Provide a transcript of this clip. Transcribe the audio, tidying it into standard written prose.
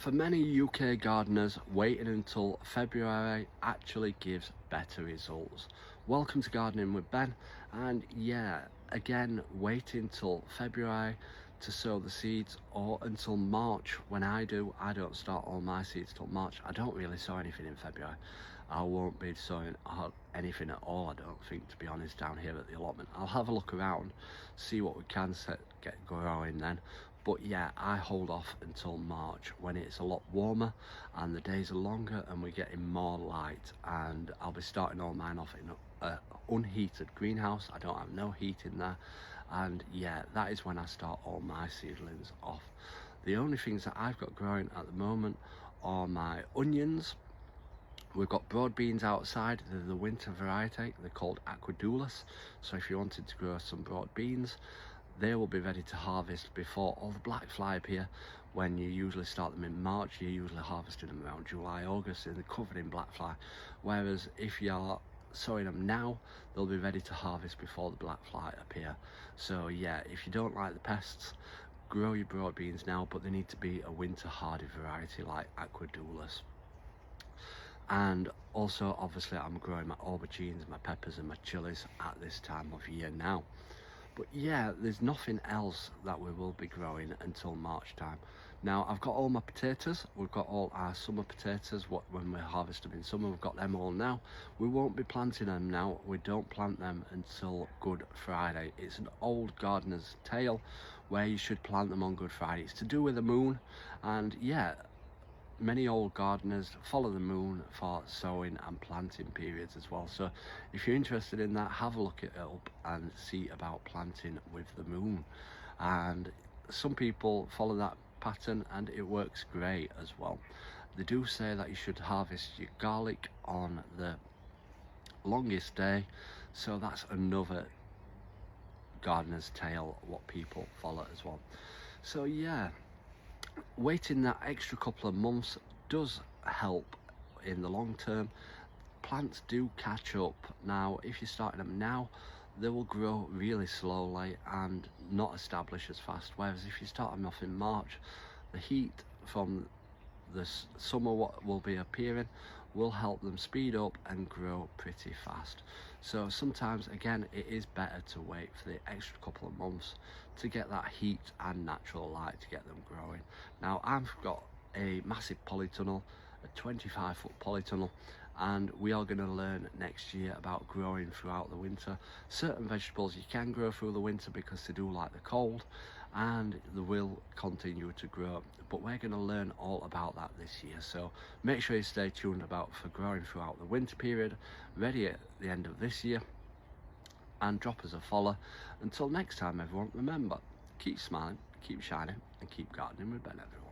For many UK gardeners, waiting until February actually gives better results. Welcome to Gardening with Ben, and yeah, again, waiting till February to sow the seeds, or until March. When I don't start all my seeds till March. I don't really sow anything in February. I won't be sowing anything at all, I don't think, to be honest, down here at the allotment. I'll have a look around, see what we can get growing then. But yeah, I hold off until March, when it's a lot warmer and the days are longer and we're getting more light, and I'll be starting all mine off in an unheated greenhouse. I don't have no heat in there, and yeah, that is when I start all my seedlings off. The only things that I've got growing at the moment are my onions. We've got broad beans outside. They're the winter variety. They're called aquadulus. So if you wanted to grow some broad beans, they will be ready to harvest before all the black fly appear. When you usually start them in March, you're usually harvesting them around July, August, and they're covered in black fly. Whereas if you're sowing them now, they'll be ready to harvest before the black fly appear. So yeah, if you don't like the pests, grow your broad beans now, but they need to be a winter hardy variety like aquadulus. And also, obviously, I'm growing my aubergines, my peppers and my chillies at this time of year now. But yeah, there's nothing else that we will be growing until March time. Now, I've got all my potatoes. We've got all our summer potatoes, when we harvest them in summer. We've got them all now. We won't be planting them now. We don't plant them until Good Friday. It's an old gardener's tale where you should plant them on Good Friday. It's to do with the moon, and yeah, many old gardeners follow the moon for sowing and planting periods as well. So if you're interested in that, have a look it up and see about planting with the moon. And some people follow that pattern and it works great as well. They do say that you should harvest your garlic on the longest day, so that's another gardener's tale what people follow as well. So yeah, waiting that extra couple of months does help in the long term. Plants do catch up. Now, if you're starting them now, they will grow really slowly and not establish as fast. Whereas if you start them off in March, the heat from the summer what will be appearing will help them speed up and grow pretty fast. So sometimes, again, it is better to wait for the extra couple of months to get that heat and natural light to get them growing. Now, I've got a massive polytunnel, a 25-foot polytunnel, and we are going to learn next year about growing throughout the winter. Certain vegetables you can grow through the winter because they do like the cold, and they will continue to grow, but we're going to learn all about that this year. So make sure you stay tuned for growing throughout the winter period, ready at the end of this year, and drop us a follow. Until next time, everyone, remember, keep smiling, keep shining, and keep gardening with Ben, everyone.